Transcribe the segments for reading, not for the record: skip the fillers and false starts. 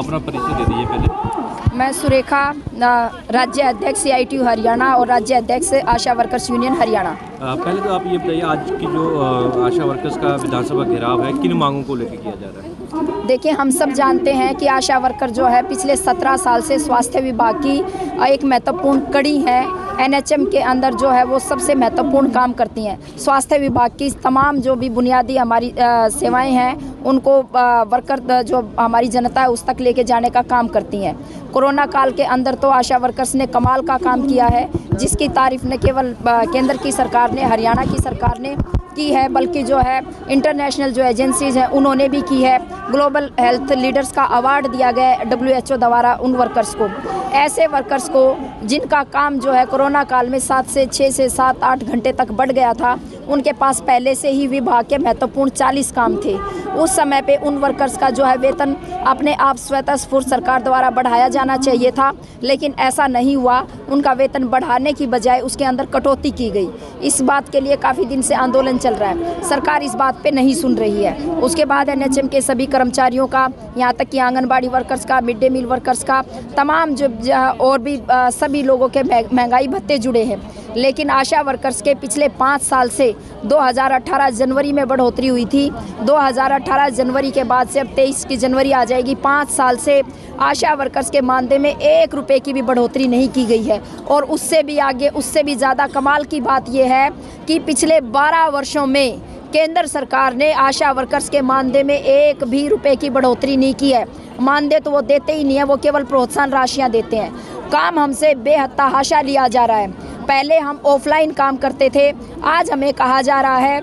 अपना परिचय दे दीजिए पहले। मैं सुरेखा, राज्य अध्यक्ष CITU हरियाणा और राज्य अध्यक्ष आशा वर्कर्स यूनियन हरियाणा। पहले तो आप ये बताइए, आज की जो आशा वर्कर्स का विधानसभा घेराव है, किन मांगों को लेकर किया जा रहा है? देखिए, हम सब जानते हैं कि आशा वर्कर जो है पिछले 17 साल से स्वास्थ्य विभाग की एक महत्वपूर्ण कड़ी है। NHM के अंदर जो है वो सबसे महत्वपूर्ण काम करती हैं। स्वास्थ्य विभाग की तमाम जो भी बुनियादी हमारी सेवाएं हैं उनको वर्कर जो हमारी जनता है उस तक लेके जाने का काम करती हैं। कोरोना काल के अंदर तो आशा वर्कर्स ने कमाल का काम किया है, जिसकी तारीफ न केवल केंद्र की सरकार ने, हरियाणा की सरकार ने की है, बल्कि जो है इंटरनेशनल जो एजेंसीज हैं उन्होंने भी की है। ग्लोबल हेल्थ लीडर्स का अवार्ड दिया गया है WHO द्वारा उन वर्कर्स को, ऐसे वर्कर्स को जिनका काम जो है कोरोना काल में 7 से 6 से 7-8 घंटे तक बढ़ गया था। उनके पास पहले से ही विभाग के महत्वपूर्ण 40 काम थे। उस समय पे उन वर्कर्स का जो है वेतन अपने आप स्वतः स्फूर्त सरकार द्वारा बढ़ाया जाना चाहिए था, लेकिन ऐसा नहीं हुआ। उनका वेतन बढ़ाने की बजाय उसके अंदर कटौती की गई। इस बात के लिए काफ़ी दिन से आंदोलन चल रहा है, सरकार इस बात पे नहीं सुन रही है। उसके बाद NHM के सभी कर्मचारियों का, यहाँ तक कि आंगनबाड़ी वर्कर्स का, मिड डे मील वर्कर्स का, तमाम जो और भी सभी लोगों के महंगाई भत्ते जुड़े हैं। लेकिन आशा वर्कर्स के पिछले 5 साल से 2018 जनवरी में बढ़ोतरी हुई थी। 2018 जनवरी के बाद से अब 23 की जनवरी आ जाएगी, 5 साल से आशा वर्कर्स के मानदेय में 1 रुपये की भी बढ़ोतरी नहीं की गई है। और उससे भी आगे, उससे भी ज़्यादा कमाल की बात यह है कि पिछले 12 वर्षों में केंद्र सरकार ने आशा वर्कर्स के मानदेय में 1 भी रुपये की बढ़ोतरी नहीं की है। मानदेय तो वो देते ही नहीं है, वो केवल प्रोत्साहन राशियाँ देते हैं। काम हमसे बेहताहाशा लिया जा रहा है। पहले हम ऑफलाइन काम करते थे, आज हमें कहा जा रहा है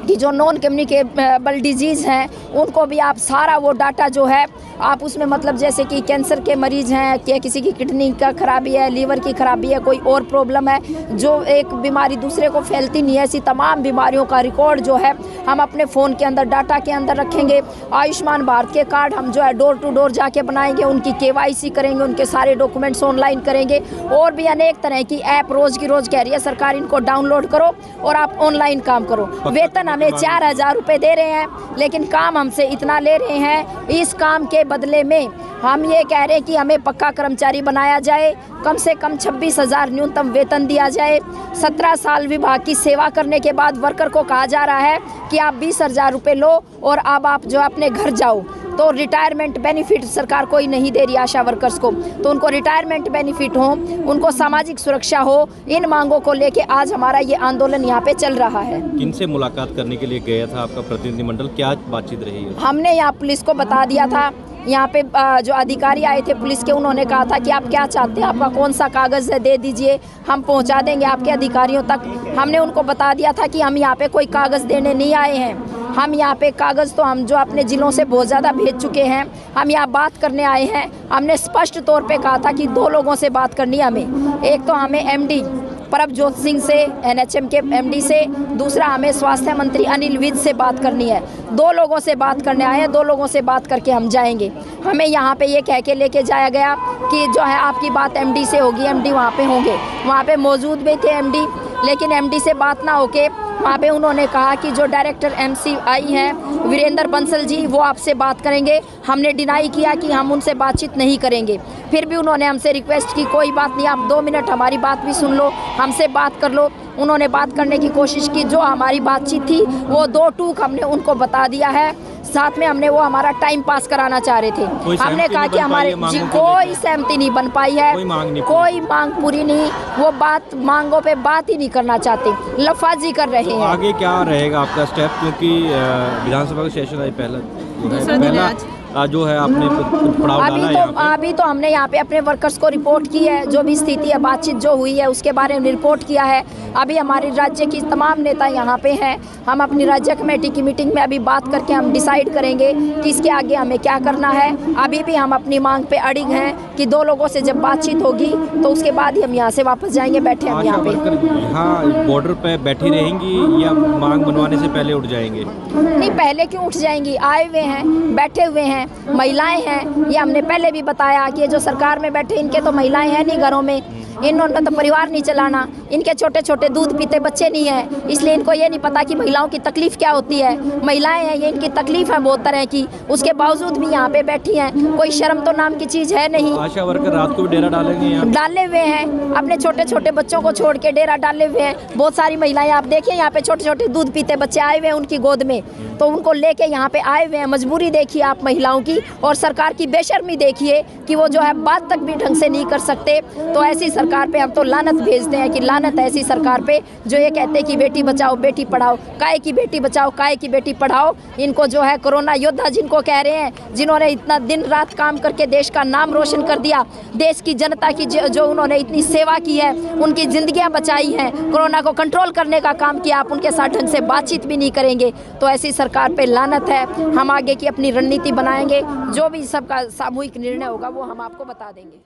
कि जो नॉन कम्युनिकेबल डिजीज़ हैं उनको भी आप सारा वो डाटा जो है आप उसमें, मतलब जैसे कि कैंसर के मरीज़ हैं, कि किसी की किडनी का खराबी है, लीवर की खराबी है, कोई और प्रॉब्लम है, जो एक बीमारी दूसरे को फैलती नहीं है, ऐसी तमाम बीमारियों का रिकॉर्ड जो है हम अपने फ़ोन के अंदर डाटा के अंदर रखेंगे। आयुष्मान भारत के कार्ड हम जो है डोर टू डोर जाके बनाएंगे, उनकी KYC करेंगे, उनके सारे डॉक्यूमेंट्स ऑनलाइन करेंगे। और भी अनेक तरह की ऐप रोज़ की रोज़ कह रही है सरकार, इनको डाउनलोड करो और आप ऑनलाइन काम करो। वेतन हमें 4000 रुपये दे रहे हैं, लेकिन काम हमसे इतना ले रहे हैं। इस काम के बदले में हम ये कह रहे हैं कि हमें पक्का कर्मचारी बनाया जाए, कम से कम 26,000 न्यूनतम वेतन दिया जाए। 17 साल विभाग की सेवा करने के बाद वर्कर को कहा जा रहा है कि आप 20,000 रुपये लो और अब आप जो अपने घर जाओ। तो रिटायरमेंट बेनिफिट सरकार कोई नहीं दे रही आशा वर्कर्स को, तो उनको रिटायरमेंट बेनिफिट हो, उनको सामाजिक सुरक्षा हो। इन मांगों को लेके आज हमारा ये आंदोलन यहाँ पे चल रहा है। किनसे मुलाकात करने के लिए गया था आपका प्रतिनिधिमंडल, क्या बातचीत रही है? हमने यहाँ पुलिस को बता दिया था। यहाँ पे जो अधिकारी आए थे पुलिस के, उन्होंने कहा था कि आप क्या चाहते हैं, आपका कौन सा कागज़ है दे दीजिए, हम पहुँचा देंगे आपके अधिकारियों तक। हमने उनको बता दिया था कि हम यहाँ पे कोई कागज़ देने नहीं आए हैं। हम यहाँ पे कागज़ तो हम जो अपने ज़िलों से बहुत ज़्यादा भेज चुके हैं, हम यहाँ बात करने आए हैं। हमने स्पष्ट तौर पे कहा था कि 2 लोगों से बात करनी है हमें। एक तो हमें MD परमजोत सिंह से, NHM के MD से, दूसरा हमें स्वास्थ्य मंत्री अनिल विज से बात करनी है। 2 लोगों से बात करने आए हैं, 2 लोगों से बात करके हम जाएंगे। हमें यहाँ पे ये कह के लेके जाया गया कि जो है आपकी बात MD से होगी, MD वहाँ पे होंगे। वहाँ पे मौजूद भी थे MD, लेकिन MD से बात ना होके वहाँ पे उन्होंने कहा कि जो डायरेक्टर MCI हैं वीरेंद्र बंसल जी, वो आपसे बात करेंगे। हमने डिनाई किया कि हम उनसे बातचीत नहीं करेंगे। फिर भी उन्होंने हमसे रिक्वेस्ट की, कोई बात नहीं, आप 2 मिनट हमारी बात भी सुन लो, हमसे बात कर लो। उन्होंने बात करने की कोशिश की, जो हमारी बातचीत थी वो 2 टूक हमने उनको बता दिया है। साथ में हमने वो हमारा टाइम पास कराना चाह रहे थे। हमने कहा कि हमारे कोई सहमति नहीं बन पाई है, कोई मांग पूरी नहीं, वो बात मांगों पे बात ही नहीं करना चाहते, लफाजी कर रहे हैं। आगे क्या रहेगा आपका स्टेप, क्योंकि विधानसभा का सेशन आज पहला जो है आपने पड़ाव डाला है? अभी तो हमने यहाँ पे अपने वर्कर्स को रिपोर्ट की है, जो भी स्थिति है, बातचीत जो हुई है उसके बारे में रिपोर्ट किया है। अभी हमारे राज्य की तमाम नेता यहाँ पे हैं। हम अपनी राज्य कमेटी की मीटिंग में अभी बात करके हम डिसाइड करेंगे कि इसके आगे हमें क्या करना है। अभी भी हम अपनी मांग पे अड़िग हैं कि 2 लोगों से जब बातचीत होगी तो उसके बाद ही हम यहाँ से वापस जाएंगे। बैठे हम यहाँ पे, यहाँ बॉर्डर पे बैठी रहेंगी या मांग बनवाने से पहले उठ जाएंगे? नहीं, पहले क्यों उठ जाएंगी, आए हुए हैं, बैठे हुए हैं, महिलाएं हैं। ये हमने पहले भी बताया कि ये जो सरकार में बैठे इनके तो महिलाएं हैं नहीं घरों में, इन्होंने तो परिवार नहीं चलाना, इनके छोटे छोटे दूध पीते बच्चे नहीं हैं, इसलिए इनको ये नहीं पता कि महिलाओं की तकलीफ़ क्या होती है। महिलाएं हैं, ये इनकी तकलीफ़ है बहुत तरह की, उसके बावजूद भी यहाँ पे बैठी हैं। कोई शर्म तो नाम की चीज़ है नहीं। आशा वर्कर रात को भी डेरा डालेंगे यहाँ? डाले हुए हैं, अपने छोटे छोटे बच्चों को छोड़ के डेरा डाले हुए हैं। बहुत सारी महिलाएं आप देखिए यहाँ पे छोटे छोटे दूध पीते बच्चे आए हुए हैं उनकी गोद में, तो उनको लेके यहाँ पे आए हुए हैं। मजबूरी देखिए आप महिलाओं की, और सरकार की बेशर्मी देखिए कि वो जो है बात तक भी ढंग से नहीं कर सकते। तो ऐसी सरकार पे हम तो लानत भेजते हैं कि लानत है ऐसी सरकार पे जो ये कहते हैं कि बेटी बचाओ बेटी पढ़ाओ। काहे की बेटी बचाओ, काहे की बेटी पढ़ाओ? इनको जो है कोरोना योद्धा जिनको कह रहे हैं, जिन्होंने इतना दिन रात काम करके देश का नाम रोशन कर दिया, देश की जनता की जो उन्होंने इतनी सेवा की है, उनकी ज़िंदगियां बचाई हैं, कोरोना को कंट्रोल करने का काम किया, आप उनके साथ ढंग से बातचीत भी नहीं करेंगे। तो ऐसी सरकार पे लानत है। हम आगे की अपनी रणनीति बनाएंगे, जो भी सबका सामूहिक निर्णय होगा वो हम आपको बता देंगे।